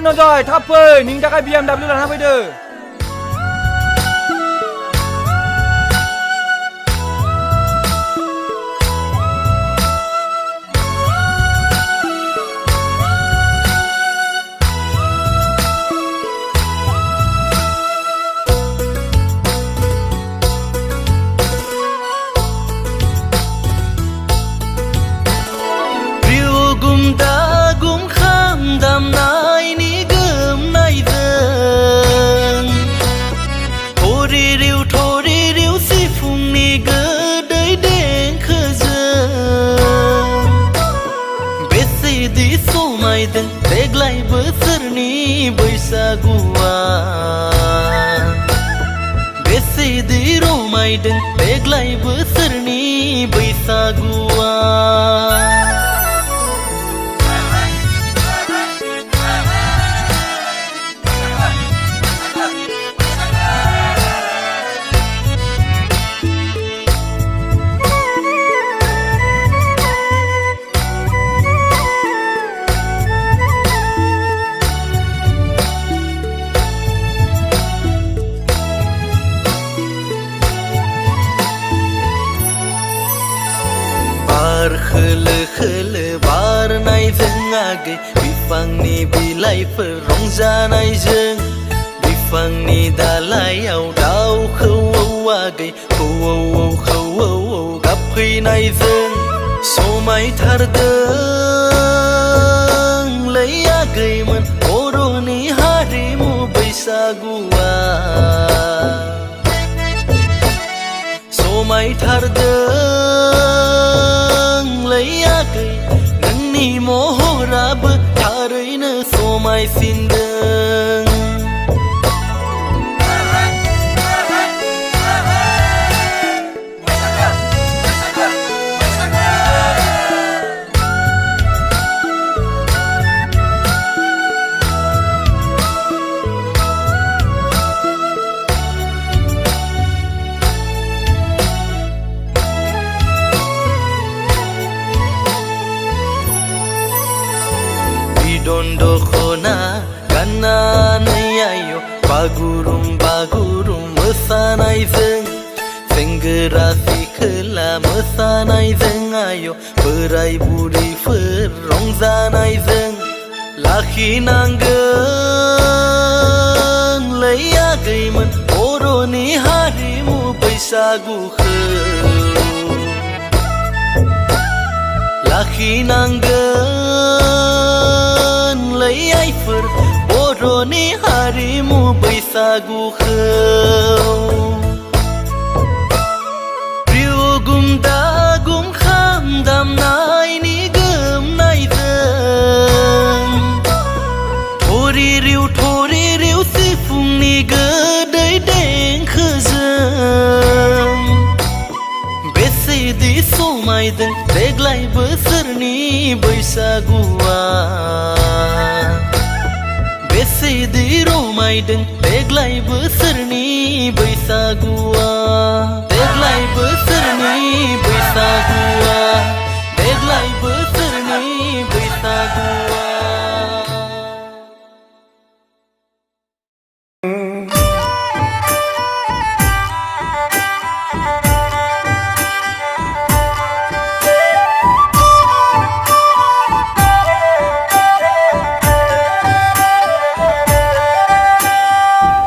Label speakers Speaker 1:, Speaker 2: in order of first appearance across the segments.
Speaker 1: आरो नजय थाब फै नोंनि थाखाय BMW लाना फैदो
Speaker 2: देग्लाय बोसोरनि बैसागुआ बेसेदि रमायदों देग्लाय बोसोरनि बैसागुआ खोलो खोलो बारनायजों आगै बिफांनि बिलाइफोर रंजानायजों बिफांनि दालायाव दाउ खौवौ आगै खौवौ खौवौ गाबफैनायजों समायथारदोंलै आगैमोन बर'नि हारिमु बैसागुआ समायथारदोंलै आगै नोंनि महराबो थारैनो समायसिनदों दखना गाननानै आय' बागुरुम बागुरुम मोसानायजों सेंग्रा सिख्ला मोसानायजों आय' बोराय बुरैफोर रंजानायजों लाखिनांगोनलै आगैमोन बर'नि हारिमु बैसागुखौ लाखिनांगोनलै आइफोर बर'नि हारिमु बैसागुखौ रिउगुम दागुम खाम दामनायनि गोमनायजों थरि रिउ सिफुंनि गोदै देंखोजों बेसेदि समायदों देग्लाय बोसोरनि बैसागुआ बेसेदि रमायदों देग्लाय बोसोरनि बैसागुआ देग्लाय बोसोरनि बैसागुआ देग्लाय बोसोरनि बैसागुआ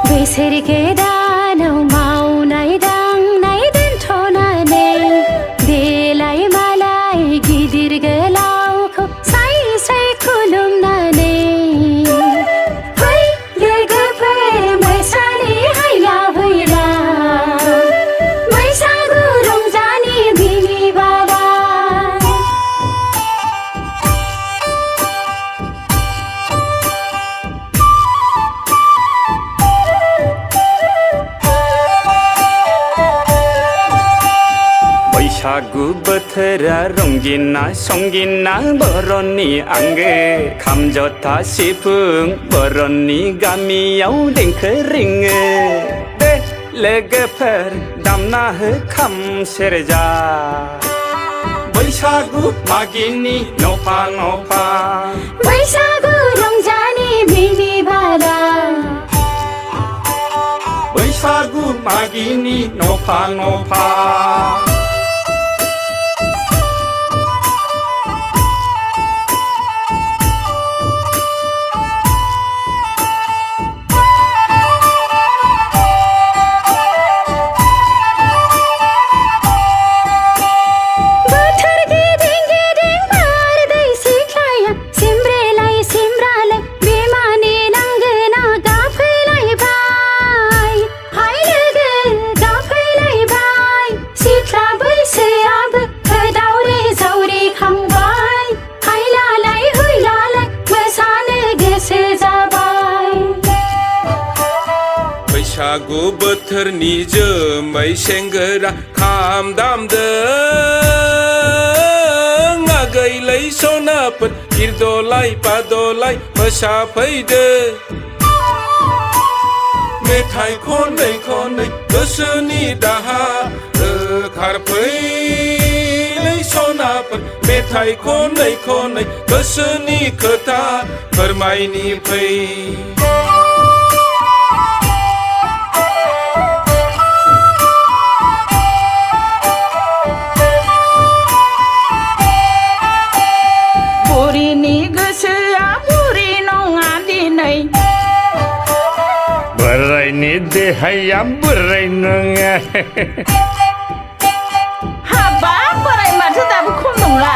Speaker 3: बोसोरके दानाव मावनाय दांनाय दोनथ'नानै देलाय मालाय गिदिर गोलावखौ साय साय खुलुमनानै फै लोगोफोर मोसानि हायला हुइला बैसागु रंजानि बिनि बाला
Speaker 4: बैसागु बोथोरा रंगिना संगिना बर'नि आंगो खाम जथा सिफुं बर'नि गामियाव देंखो रिङो दे लोगोफोर दामना हो खाम सेरजा बैसागु मागिनि नफा नफा
Speaker 3: बैसागु रंजानि बिनि बाला
Speaker 4: बैसागु मागिनि नफा नफा
Speaker 5: बैसागु बोथोरनि जोमै सेंग्रा खाम दामदों आगैलै सनाफोर गिरदलाय बादलाय मोसाफैदों मेथाइ खनै खनै गोसोनि दाहार खारफैलै सनाफोर मेथाइ खनै खनै गोसोनि खोथा फोरमायनि फै
Speaker 6: बुरिनि गोसोआ बुरि नङा दिनै
Speaker 4: बोरायनि देहाया बोराय नङा
Speaker 6: हाबा बोराय माथो दाबो खम नंला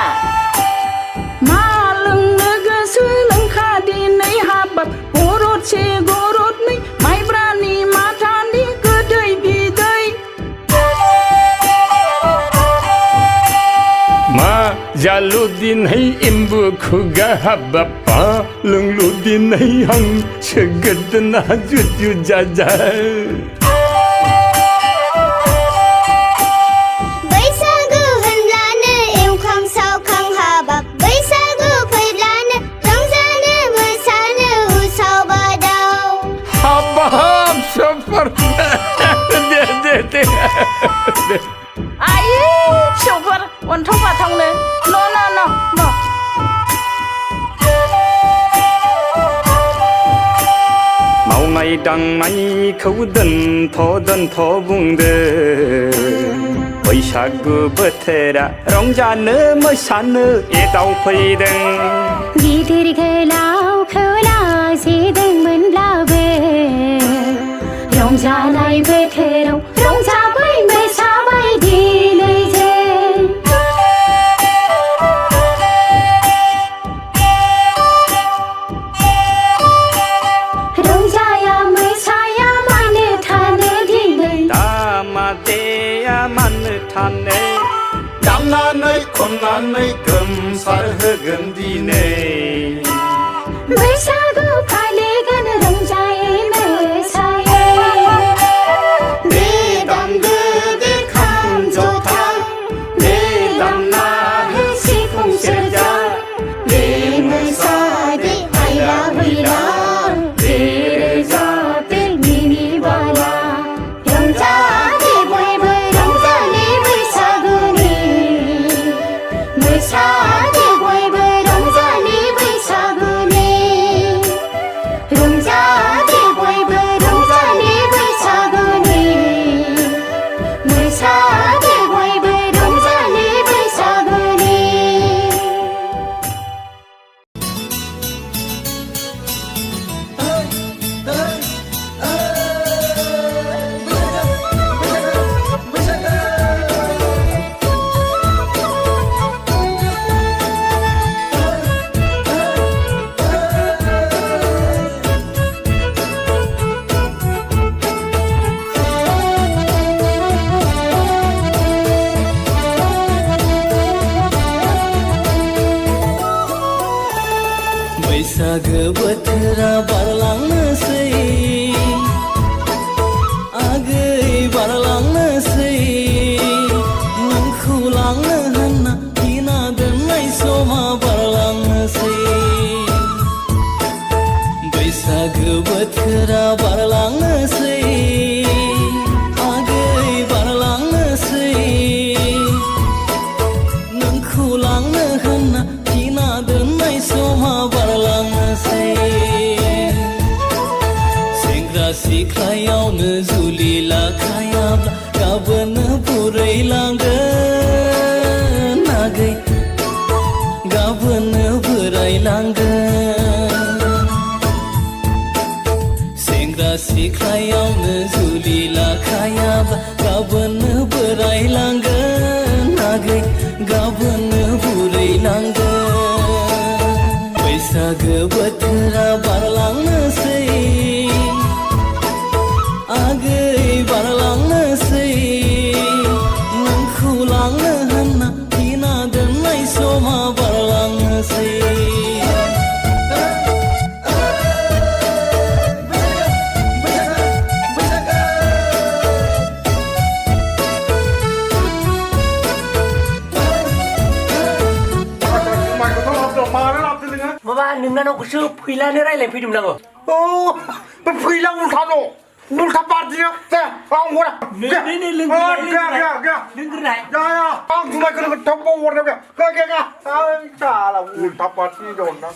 Speaker 6: मा लोंनो गोसो लोंखा दिनै हाबाब गरदसे गरदनै माइब्रानि माथानि गोदै बिदै
Speaker 4: मा जालु दिनै एम्बु खुगा हाबाबा लोंलु दिनै हांसो गोदोना जुजु जाजा
Speaker 7: बैसागु होनब्लानो एवखां सावखां हाबाब बैसागु फैब्लानो रंजानो मोसानो उसाव बादाव
Speaker 4: हाबाब सफर दे
Speaker 6: आयै फिसौफोर अन्थाव बाथावनो न'
Speaker 4: मावनाय दांनायखौ दोनथ' बुंदो बैसागु बोथोरा रंजानो मोसानो एदाव फैदों
Speaker 3: गिदिर गोलावखौ लाजिदोंमोनब्लाबो रंजानाय बोथोराव रंजाबाय मोसाबाय दिनै जों रंजाया मोसाया मानो थानो दिनै
Speaker 4: दामादेया मानो थानो दामनानै खननानै गोमसार होगोन दिनै
Speaker 3: बैसागु फालिगोन रंजायै मोसायै
Speaker 4: दे दामदो दे खाम जथा दे दामना हो सिफुं सेरजा दे मोसादे हायला हुइला दे रोजाबदे मिनि बाला
Speaker 3: रंजादे बयबो रंजालि बैसागुनि मोसादे बयबो रंजालि बैसागुनि रंजादे बयबो रंजालि बैसागुनि मोसादे बयबो रंजालि बैसागुनि
Speaker 2: बैसागो बोथोरा बारलांनोसै आगै बारलांनोसै नोंखौ लांनो होनना दिना दोननाय समा बारलांनोसै बैसागो बोथोरा बारलांनोसै आगै बारलांनोसै नोंखौ लांनो होनना दिना दोननाय समा बारलांनोसै खायाब्ला गाबोन बुरैलांगोन आगै गाबोन बोरायलांगोन सेंग्रा सिख्लायावनो जुलि लाखायाब्ला गाबोन बोरायलांगोन आगै गाबोन बुरैलांगोन बैसागो बोथोरा बारलांनोसै आगै बारलांनोसै नोंखौ लांनो होनना थिना दोननाय समा बारलांनोसै
Speaker 8: माबा नोंना न'खौसो फैलानो रायलायफैदोंमोन आङो
Speaker 9: 어, फैला उल्था दं उल्था पार्टिया दे आं हरा
Speaker 8: लोंग्रोनाय
Speaker 9: आं जुमायखौ थाब हरनाय गया आं साला उल्था पार्टी दं ना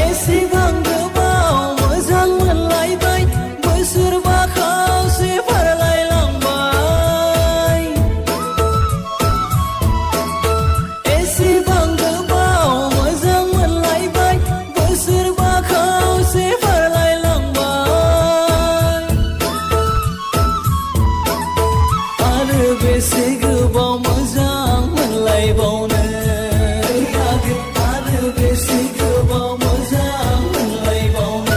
Speaker 2: एसेबां गोबाव मोजां मोनलायबाय बोसोरबा खावसे बारलायलांबाय एसेबां गोबाव मोजां मोनलायबाय बोसोरबा खावसे बारलायलांबाय आरो बेसे गोबाव मोजां मोनलायबावनो आरो बेसे गोबाव मोजां मोनलायबावनो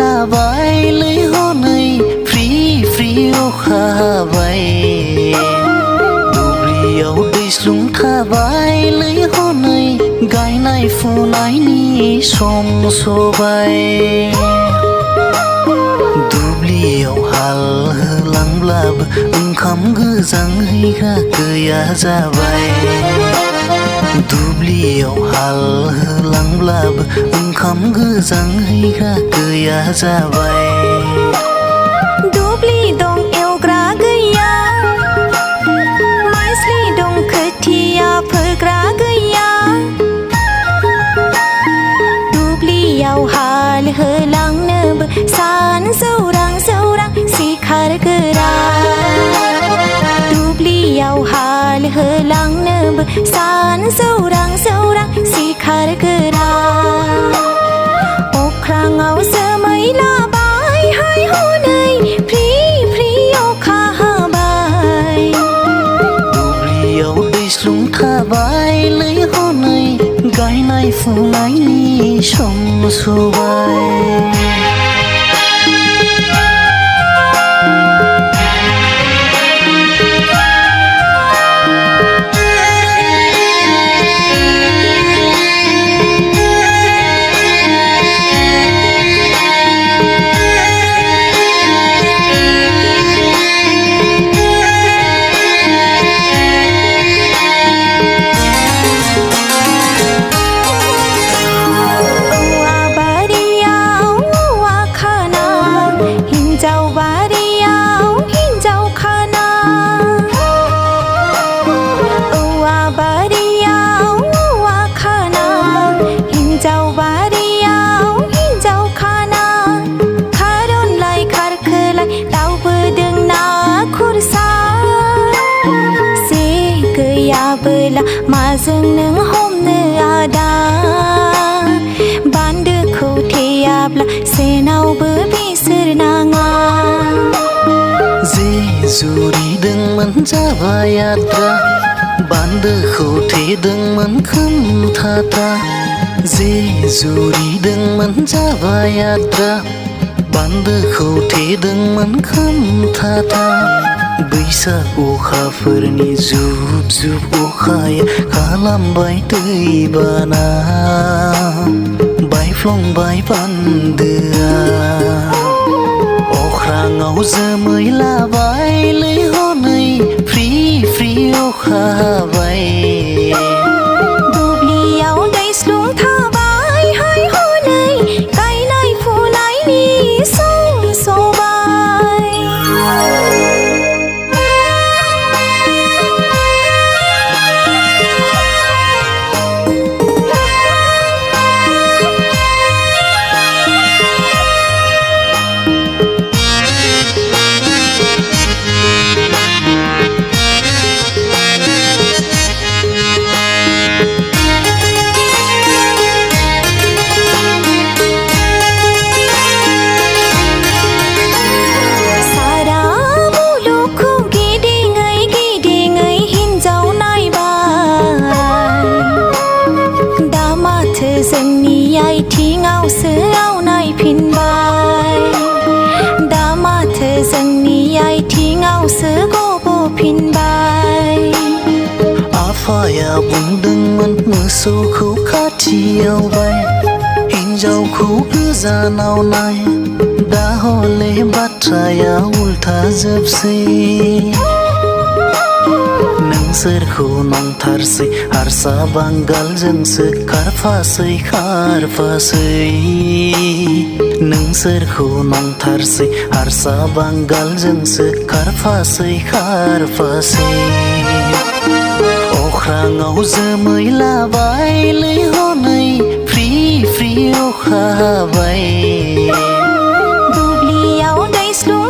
Speaker 2: लाबाय लै हनै फ्रि फ्रि अखा हाबाय दुब्लियाव दैस्लुं थाबाय लै हनै गायनाय फुनायनि सम सबाय दुब्लियाव हाल होलांब्लाबो ओंखाम गोजां हैग्रा गैया जाबाय दुब्लियाव हाल होलांब्लाबो ओंखाम गोजां हैग्रा गैया जाबाय
Speaker 7: दुब्लि दं एवग्रा गैया माइस्लि दं खोथिया फोग्रा गैया दुब्लियाव हाल होलांनोबो सान जौरां जौरां सिखारगोरा दुब्लियाव हाल होलांनोबो सान जौरां जौरां सिखारगोरा अख्राङाव जोमै लाबाय हाय हनै फ्रि फ्रि अखा हाबाय
Speaker 2: दुब्लियाव दैस्लुं थाबाय लै हनै गायनाय फुनायनि सम सबाय माजों नों हमनो आदा बान्दोखौ थेयाब्ला सेनावबो बिसोर नाङा जे जुरिदोंमोन जाबाय आद्रा बान्दोखौ थेदोंमोन खोमथाथा जे जुरिदोंमोन जाबाय आद्रा बान्दोखौ थेदोंमोन खोमथाथा बैसाग अखाफोरनि जुब जुब अखाया खालामबाय दैबाना बायफ्लंबाय बान्दोआ अख्राङाव जोमै लाबाय लै हनै फ्रि फ्रि अखा हाबाय
Speaker 7: दुब्लियाव दैस्लुं थाबाय हाय हनै गायनाय फुनायनि सम सबाय जोंनि आथिङावसो आवनायफिनबाय दा माथो जोंनि आथिङावसो गब'फिनबाय
Speaker 2: आफाया बुंदोंमोन मोसौखौ खाथियाव बाय हिन्जावखौ गोजानाव नाय दा हले बाथ्राया उल्था जोबसै नोंसोरखौ नांथारसै हारसा बांगालजोंसो खारफासै नोंसोरखौ नांथारसै हारसा बांगालजोंसो खारफासै अख्राङाव जोमै लाबाय लै हनै फ्रि फ्रि अखा हाबाय
Speaker 7: दुब्लियाव दैस्लुं